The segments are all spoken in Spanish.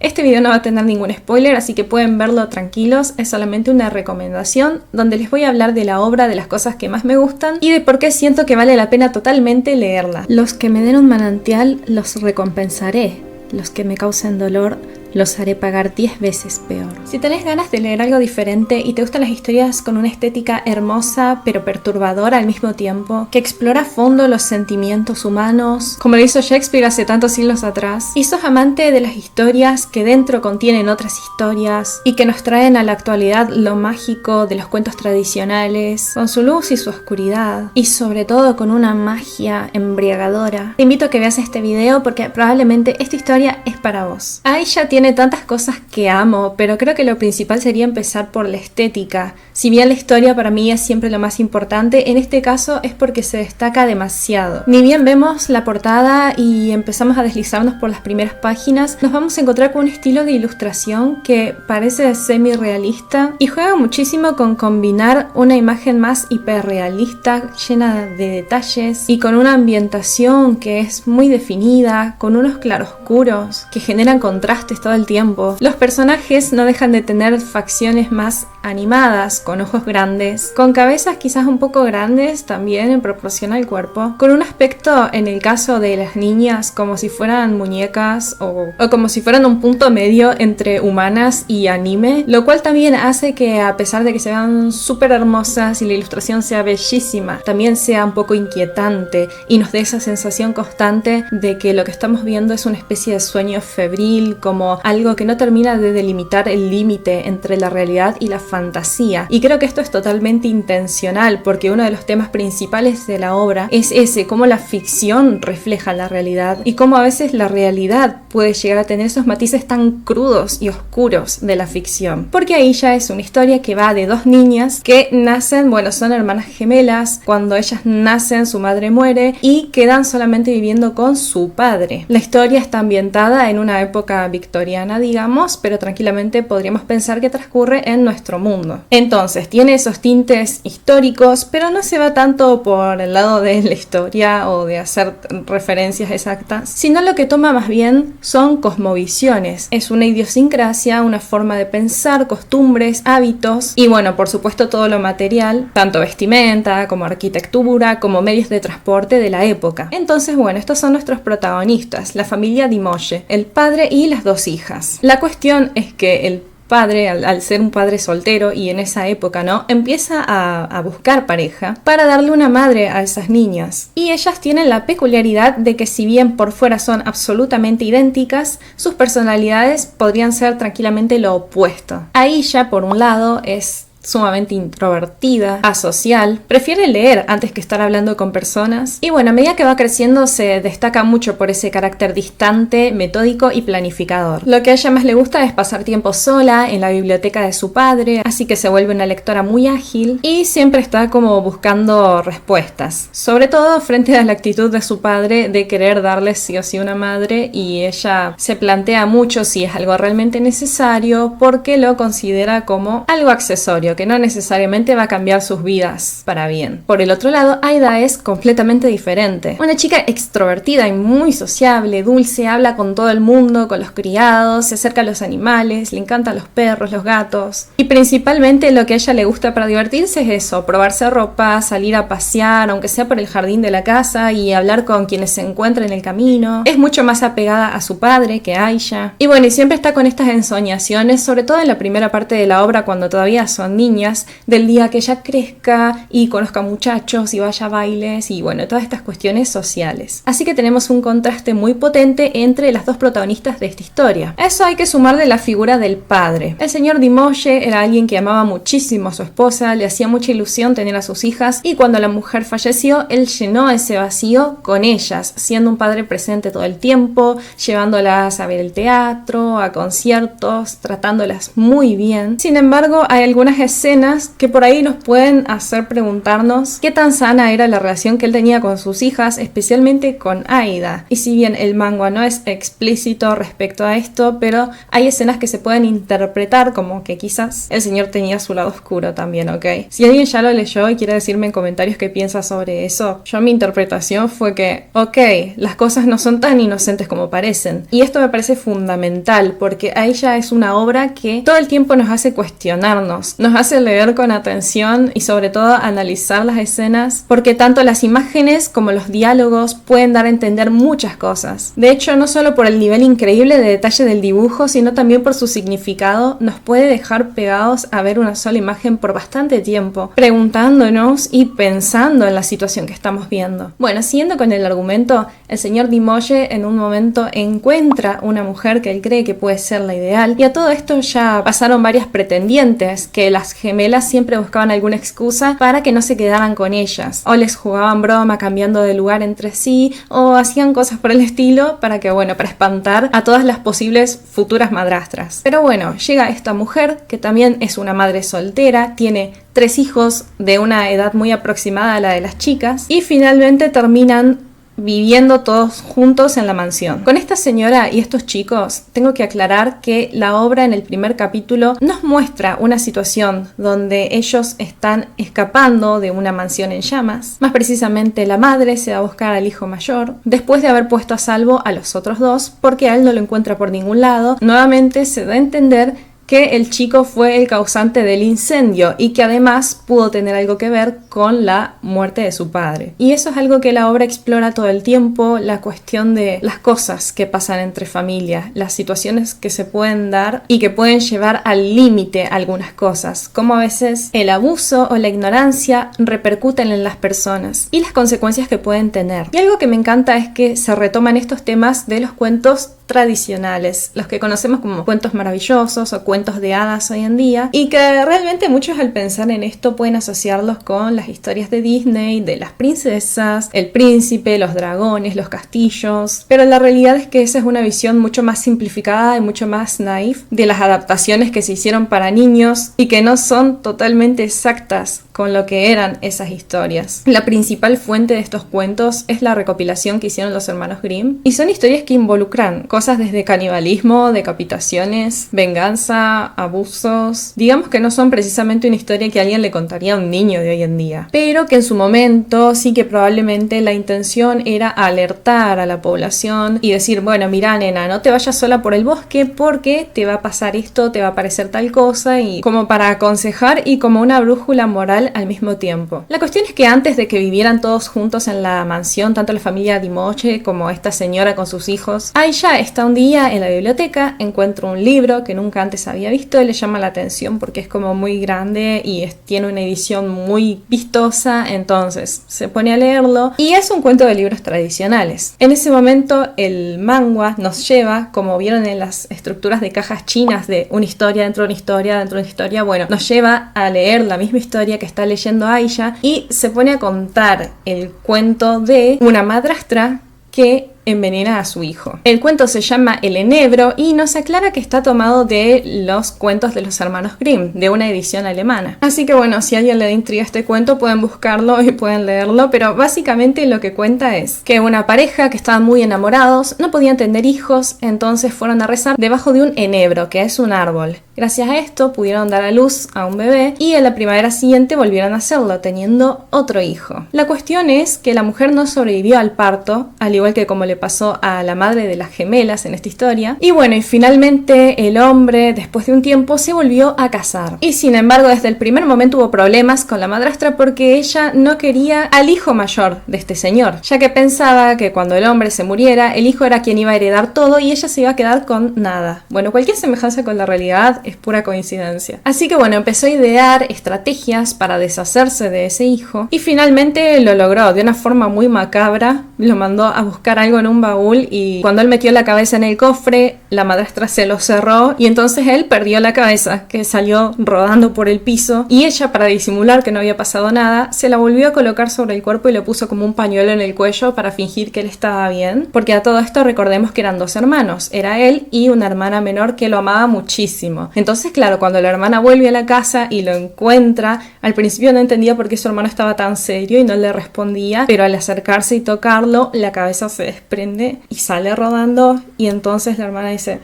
Este video no va a tener ningún spoiler, así que pueden verlo tranquilos, es solamente una recomendación donde les voy a hablar de la obra, de las cosas que más me gustan y de por qué siento que vale la pena totalmente leerla. Los que me den un manantial los recompensaré, los que me causen dolor los haré pagar 10 veces peor. Si tenés ganas de leer algo diferente y te gustan las historias con una estética hermosa pero perturbadora al mismo tiempo, que explora a fondo los sentimientos humanos, como lo hizo Shakespeare hace tantos siglos atrás, y sos amante de las historias que dentro contienen otras historias y que nos traen a la actualidad lo mágico de los cuentos tradicionales, con su luz y su oscuridad, y sobre todo con una magia embriagadora, te invito a que veas este video porque probablemente esta historia es para vos. Aisha tiene tantas cosas que amo, pero creo que lo principal sería empezar por la estética. Si bien la historia para mí es siempre lo más importante, en este caso es porque se destaca demasiado. Ni bien vemos la portada y empezamos a deslizarnos por las primeras páginas, nos vamos a encontrar con un estilo de ilustración que parece semi-realista y juega muchísimo con combinar una imagen más hiperrealista, llena de detalles y con una ambientación que es muy definida, con unos claroscuros que generan contrastes todo el tiempo. Los personajes no dejan de tener facciones más animadas, con ojos grandes, con cabezas quizás un poco grandes también en proporción al cuerpo, con un aspecto en el caso de las niñas como si fueran muñecas o como si fueran un punto medio entre humanas y anime, lo cual también hace que a pesar de que se vean súper hermosas y la ilustración sea bellísima, también sea un poco inquietante y nos dé esa sensación constante de que lo que estamos viendo es una especie de sueño febril, como algo que no termina de delimitar el límite entre la realidad y la fantasía. Y creo que esto es totalmente intencional porque uno de los temas principales de la obra es ese, cómo la ficción refleja la realidad y cómo a veces la realidad puede llegar a tener esos matices tan crudos y oscuros de la ficción. Porque ahí ya es una historia que va de dos niñas que nacen, son hermanas gemelas. Cuando ellas nacen su madre muere y quedan solamente viviendo con su padre. La historia está ambientada en una época victoriana, digamos, pero tranquilamente podríamos pensar que transcurre en nuestro mundo. Entonces, tiene esos tintes históricos, pero no se va tanto por el lado de la historia o de hacer referencias exactas, sino lo que toma más bien son cosmovisiones. Es una idiosincrasia, una forma de pensar, costumbres, hábitos y por supuesto todo lo material, tanto vestimenta como arquitectura, como medios de transporte de la época. Entonces, estos son nuestros protagonistas, la familia Limoges, el padre y las dos hijas. La cuestión es que el padre, al ser un padre soltero y en esa época, empieza a buscar pareja para darle una madre a esas niñas. Y ellas tienen la peculiaridad de que si bien por fuera son absolutamente idénticas, sus personalidades podrían ser tranquilamente lo opuesto. Aisha, por un lado, es sumamente introvertida, asocial, prefiere leer antes que estar hablando con personas y a medida que va creciendo se destaca mucho por ese carácter distante, metódico y planificador. Lo que a ella más le gusta es pasar tiempo sola en la biblioteca de su padre, así que se vuelve una lectora muy ágil y siempre está como buscando respuestas, sobre todo frente a la actitud de su padre de querer darle sí o sí una madre, y ella se plantea mucho si es algo realmente necesario porque lo considera como algo accesorio que no necesariamente va a cambiar sus vidas para bien. Por el otro lado, Aida es completamente diferente. Una chica extrovertida y muy sociable, dulce, habla con todo el mundo, con los criados, se acerca a los animales, le encantan los perros, los gatos. Y principalmente lo que a ella le gusta para divertirse es eso, probarse ropa, salir a pasear, aunque sea por el jardín de la casa, y hablar con quienes se encuentran en el camino. Es mucho más apegada a su padre que a Aisha. Y siempre está con estas ensoñaciones, sobre todo en la primera parte de la obra cuando todavía son niñas, del día que ella crezca y conozca muchachos y vaya a bailes y todas estas cuestiones sociales. Así que tenemos un contraste muy potente entre las dos protagonistas de esta historia. A eso hay que sumarle la figura del padre. El señor Limoges era alguien que amaba muchísimo a su esposa, le hacía mucha ilusión tener a sus hijas y cuando la mujer falleció, él llenó ese vacío con ellas, siendo un padre presente todo el tiempo, llevándolas a ver el teatro, a conciertos, tratándolas muy bien. Sin embargo, hay algunas escenas que por ahí nos pueden hacer preguntarnos qué tan sana era la relación que él tenía con sus hijas, especialmente con Aida. Y si bien el manga no es explícito respecto a esto, pero hay escenas que se pueden interpretar como que quizás el señor tenía su lado oscuro también, ¿ok? Si alguien ya lo leyó y quiere decirme en comentarios qué piensa sobre eso, yo mi interpretación fue que, ok, las cosas no son tan inocentes como parecen. Y esto me parece fundamental porque Aisha es una obra que todo el tiempo nos hace cuestionarnos, nos hace leer con atención y sobre todo analizar las escenas, porque tanto las imágenes como los diálogos pueden dar a entender muchas cosas. De hecho, no solo por el nivel increíble de detalle del dibujo, sino también por su significado, nos puede dejar pegados a ver una sola imagen por bastante tiempo, preguntándonos y pensando en la situación que estamos viendo. Bueno, siguiendo con el argumento, el señor Dimoye en un momento encuentra una mujer que él cree que puede ser la ideal, y a todo esto ya pasaron varias pretendientes, que las gemelas siempre buscaban alguna excusa para que no se quedaran con ellas, o les jugaban broma cambiando de lugar entre sí, o hacían cosas por el estilo para espantar a todas las posibles futuras madrastras. Pero bueno, llega esta mujer que también es una madre soltera, tiene 3 hijos de una edad muy aproximada a la de las chicas, y finalmente terminan viviendo todos juntos en la mansión. Con esta señora y estos chicos, tengo que aclarar que la obra en el primer capítulo nos muestra una situación donde ellos están escapando de una mansión en llamas. Más precisamente, la madre se va a buscar al hijo mayor, después de haber puesto a salvo a los otros 2, porque a él no lo encuentra por ningún lado. Nuevamente se da a entender que el chico fue el causante del incendio y que además pudo tener algo que ver con la muerte de su padre. Y eso es algo que la obra explora todo el tiempo, la cuestión de las cosas que pasan entre familias, las situaciones que se pueden dar y que pueden llevar al límite algunas cosas, como a veces el abuso o la ignorancia repercuten en las personas y las consecuencias que pueden tener. Y algo que me encanta es que se retoman estos temas de los cuentos tradicionales, los que conocemos como cuentos maravillosos o cuentos de hadas hoy en día, y que realmente muchos al pensar en esto pueden asociarlos con las historias de Disney, de las princesas, el príncipe, los dragones, los castillos, pero la realidad es que esa es una visión mucho más simplificada y mucho más naif de las adaptaciones que se hicieron para niños y que no son totalmente exactas con lo que eran esas historias. La principal fuente de estos cuentos es la recopilación que hicieron los hermanos Grimm, y son historias que involucran cosas desde canibalismo, decapitaciones, venganza, abusos. Digamos que no son precisamente una historia que alguien le contaría a un niño de hoy en día, pero que en su momento sí que probablemente la intención era alertar a la población y decir, bueno, mira nena, no te vayas sola por el bosque porque te va a pasar esto, te va a parecer tal cosa, y como para aconsejar y como una brújula moral al mismo tiempo. La cuestión es que antes de que vivieran todos juntos en la mansión, tanto la familia Dimoye como esta señora con sus hijos, Aisha está un día en la biblioteca, encuentra un libro que nunca antes había visto, le llama la atención porque es como muy grande y tiene una edición muy vistosa, entonces se pone a leerlo y es un cuento de libros tradicionales. En ese momento el manga nos lleva, como vieron en las estructuras de cajas chinas de una historia dentro de una historia dentro de una historia, bueno, nos lleva a leer la misma historia que está leyendo Aisha y se pone a contar el cuento de una madrastra que envenena a su hijo. El cuento se llama El Enebro y nos aclara que está tomado de los cuentos de los hermanos Grimm, de una edición alemana. Así que bueno, si a alguien le da intriga este cuento, pueden buscarlo y pueden leerlo, pero básicamente lo que cuenta es que una pareja que estaban muy enamorados no podían tener hijos, entonces fueron a rezar debajo de un enebro, que es un árbol. Gracias a esto pudieron dar a luz a un bebé y en la primavera siguiente volvieron a hacerlo, teniendo otro hijo. La cuestión es que la mujer no sobrevivió al parto, al igual que como le pasó a la madre de las gemelas en esta historia. Y bueno, y finalmente el hombre, después de un tiempo, se volvió a casar. Y sin embargo, desde el primer momento hubo problemas con la madrastra porque ella no quería al hijo mayor de este señor, ya que pensaba que cuando el hombre se muriera, el hijo era quien iba a heredar todo y ella se iba a quedar con nada. Bueno, cualquier semejanza con la realidad es pura coincidencia. Así que bueno, empezó a idear estrategias para deshacerse de ese hijo y finalmente lo logró de una forma muy macabra, lo mandó a buscar algo en un baúl y cuando él metió la cabeza en el cofre, la madrastra se lo cerró y entonces él perdió la cabeza, que salió rodando por el piso, y ella, para disimular que no había pasado nada, se la volvió a colocar sobre el cuerpo y le puso como un pañuelo en el cuello para fingir que él estaba bien, porque a todo esto recordemos que eran dos hermanos, era él y una hermana menor que lo amaba muchísimo. Entonces, claro, cuando la hermana vuelve a la casa y lo encuentra, al principio no entendía por qué su hermano estaba tan serio y no le respondía, pero al acercarse y tocarlo, la cabeza se desprende y sale rodando, y entonces la hermana dice...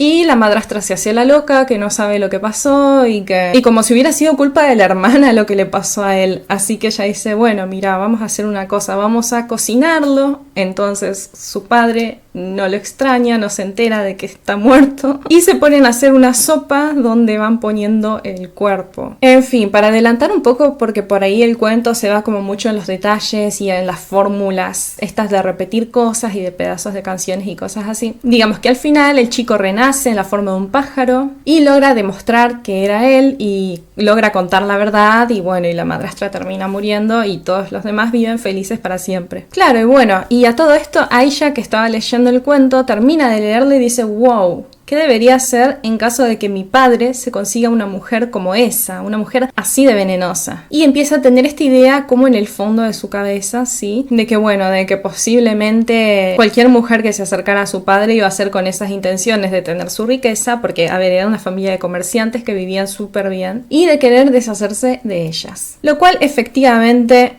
Y la madrastra se hacía la loca, que no sabe lo que pasó y como si hubiera sido culpa de la hermana lo que le pasó a él. Así que ella dice, bueno, mira, vamos a hacer una cosa, vamos a cocinarlo. Entonces su padre no lo extraña, no se entera de que está muerto y se ponen a hacer una sopa donde van poniendo el cuerpo. En fin, para adelantar un poco, porque por ahí el cuento se va como mucho en los detalles y en las fórmulas estas de repetir cosas y de pedazos de canciones y cosas así. Digamos que al final el chico renace en la forma de un pájaro y logra demostrar que era él y logra contar la verdad, y bueno, y la madrastra termina muriendo y todos los demás viven felices para siempre. Claro, y bueno, y a todo esto Aisha, que estaba leyendo el cuento, termina de leerlo y dice, wow, ¿qué debería hacer en caso de que mi padre se consiga una mujer como esa, una mujer así de venenosa? Y empieza a tener esta idea como en el fondo de su cabeza, ¿sí? De que bueno, de que posiblemente cualquier mujer que se acercara a su padre iba a ser con esas intenciones de tener su riqueza, porque, a ver, era una familia de comerciantes que vivían súper bien, y de querer deshacerse de ellas. Lo cual efectivamente...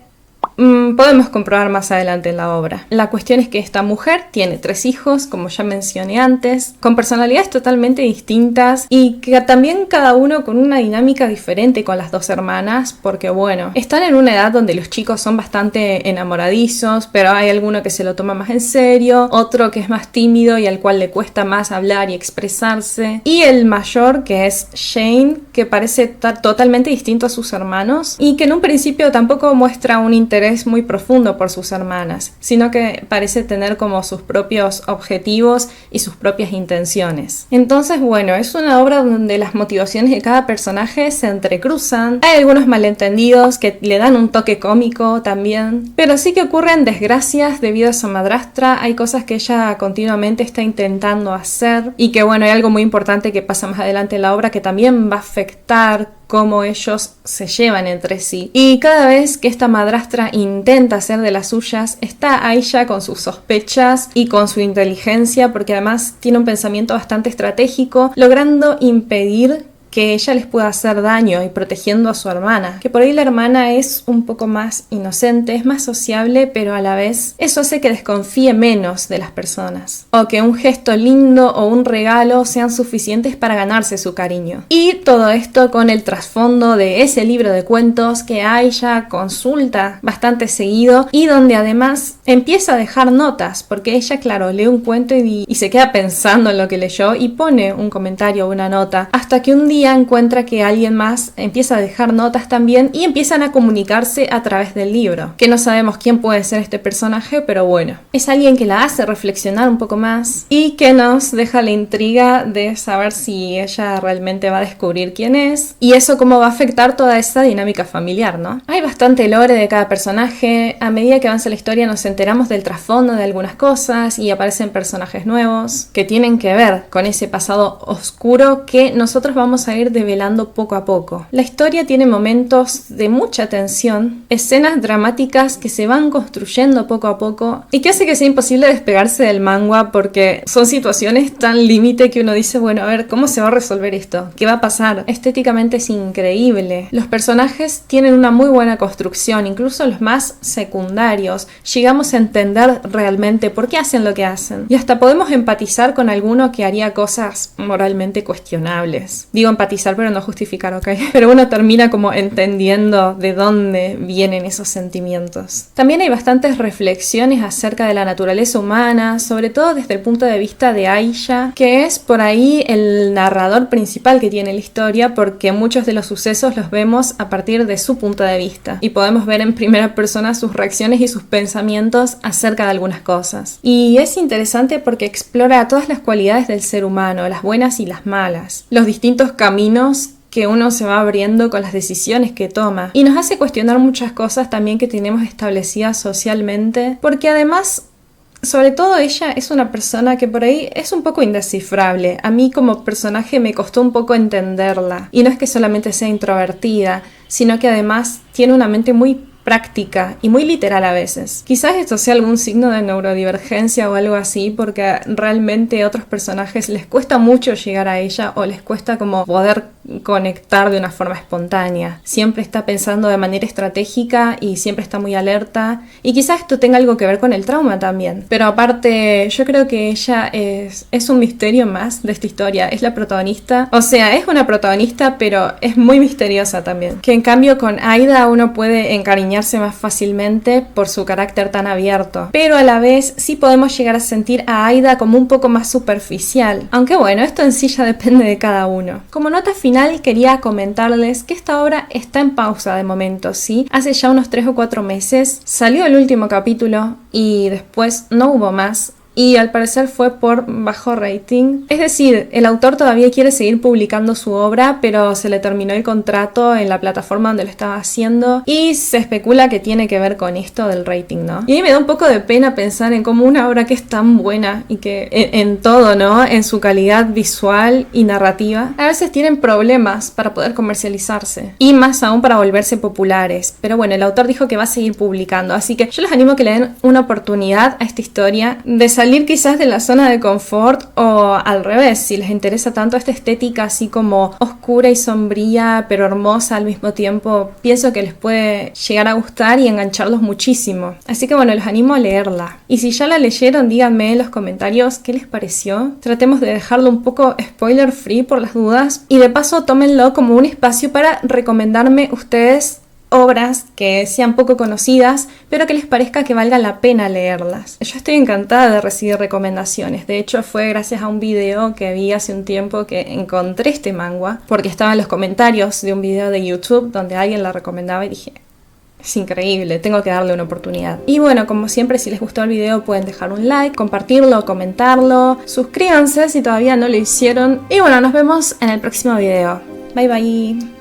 podemos comprobar más adelante en la obra. La cuestión es que esta mujer tiene 3 hijos, como ya mencioné antes, con personalidades totalmente distintas y que también cada uno con una dinámica diferente con las 2 hermanas, porque bueno, están en una edad donde los chicos son bastante enamoradizos, pero hay alguno que se lo toma más en serio, otro que es más tímido y al cual le cuesta más hablar y expresarse, y el mayor, que es Shane, que parece estar totalmente distinto a sus hermanos y que en un principio tampoco muestra un interés muy profundo por sus hermanas, sino que parece tener como sus propios objetivos y sus propias intenciones. Entonces, bueno, es una obra donde las motivaciones de cada personaje se entrecruzan. Hay algunos malentendidos que le dan un toque cómico también, pero sí que ocurren desgracias debido a su madrastra. Hay cosas que ella continuamente está intentando hacer y que bueno, hay algo muy importante que pasa más adelante en la obra que también va a afectar cómo ellos se llevan entre sí. Y cada vez que esta madrastra intenta hacer de las suyas, está Aisha con sus sospechas y con su inteligencia, porque además tiene un pensamiento bastante estratégico, logrando impedir que ella les pueda hacer daño y protegiendo a su hermana, que por ahí la hermana es un poco más inocente, es más sociable, pero a la vez eso hace que desconfíe menos de las personas, o que un gesto lindo o un regalo sean suficientes para ganarse su cariño. Y todo esto con el trasfondo de ese libro de cuentos que Aisha consulta bastante seguido y donde además empieza a dejar notas, porque ella, claro, lee un cuento y se queda pensando en lo que leyó y pone un comentario o una nota, hasta que un día encuentra que alguien más empieza a dejar notas también y empiezan a comunicarse a través del libro, que no sabemos quién puede ser este personaje, pero bueno, es alguien que la hace reflexionar un poco más y que nos deja la intriga de saber si ella realmente va a descubrir quién es y eso cómo va a afectar toda esa dinámica familiar, ¿no? Hay bastante lore de cada personaje. A medida que avanza la historia nos enteramos del trasfondo de algunas cosas y aparecen personajes nuevos que tienen que ver con ese pasado oscuro que nosotros vamos a ir develando poco a poco. La historia tiene momentos de mucha tensión, escenas dramáticas que se van construyendo poco a poco y que hace que sea imposible despegarse del manga, porque son situaciones tan límite que uno dice, bueno, a ver, ¿cómo se va a resolver esto? ¿Qué va a pasar? Estéticamente es increíble. Los personajes tienen una muy buena construcción, incluso los más secundarios. Llegamos a entender realmente por qué hacen lo que hacen. Y hasta podemos empatizar con alguno que haría cosas moralmente cuestionables. Digo empatizar, pero no justificar, ¿ok? Pero uno termina como entendiendo de dónde vienen esos sentimientos. También hay bastantes reflexiones acerca de la naturaleza humana, sobre todo desde el punto de vista de Aisha, que es por ahí el narrador principal que tiene la historia, porque muchos de los sucesos los vemos a partir de su punto de vista y podemos ver en primera persona sus reacciones y sus pensamientos acerca de algunas cosas. Y es interesante porque explora todas las cualidades del ser humano, las buenas y las malas, los distintos caminos que uno se va abriendo con las decisiones que toma. Y nos hace cuestionar muchas cosas también que tenemos establecidas socialmente, porque además, sobre todo ella es una persona que por ahí es un poco indescifrable. A mí como personaje me costó un poco entenderla. Y no es que solamente sea introvertida, sino que además tiene una mente muy práctica y muy literal a veces. Quizás esto sea algún signo de neurodivergencia o algo así, porque realmente a otros personajes les cuesta mucho llegar a ella o les cuesta como poder conectar de una forma espontánea. Siempre está pensando de manera estratégica y siempre está muy alerta, y quizás esto tenga algo que ver con el trauma también. Pero aparte, yo creo que ella es un misterio más de esta historia. Es la protagonista, o sea, es una protagonista, pero es muy misteriosa también. Que en cambio con Aida uno puede encariñarse más fácilmente por su carácter tan abierto, pero a la vez sí podemos llegar a sentir a Aida como un poco más superficial, aunque bueno, esto en sí ya depende de cada uno. Como nota final quería comentarles que esta obra está en pausa de momento, ¿sí? Hace ya unos 3 o 4 meses salió el último capítulo y después no hubo más. Y al parecer fue por bajo rating. Es decir, el autor todavía quiere seguir publicando su obra, pero se le terminó el contrato en la plataforma donde lo estaba haciendo y se especula que tiene que ver con esto del rating, ¿no? Y a mí me da un poco de pena pensar en cómo una obra que es tan buena y que en todo, ¿no? En su calidad visual y narrativa, a veces tienen problemas para poder comercializarse y más aún para volverse populares. Pero bueno, el autor dijo que va a seguir publicando, así que yo les animo a que le den una oportunidad a esta historia de salir quizás de la zona de confort, o al revés, si les interesa tanto esta estética así como oscura y sombría pero hermosa al mismo tiempo, pienso que les puede llegar a gustar y engancharlos muchísimo. Así que bueno, los animo a leerla. Y si ya la leyeron, díganme en los comentarios qué les pareció. Tratemos de dejarlo un poco spoiler free por las dudas, y de paso tómenlo como un espacio para recomendarme ustedes obras que sean poco conocidas, pero que les parezca que valga la pena leerlas. Yo estoy encantada de recibir recomendaciones. De hecho, fue gracias a un video que vi hace un tiempo que encontré este manga, porque estaba en los comentarios de un video de YouTube donde alguien la recomendaba y dije, es increíble, tengo que darle una oportunidad. Y bueno, como siempre, si les gustó el video pueden dejar un like, compartirlo, comentarlo, suscríbanse si todavía no lo hicieron. Y bueno, nos vemos en el próximo video. Bye bye.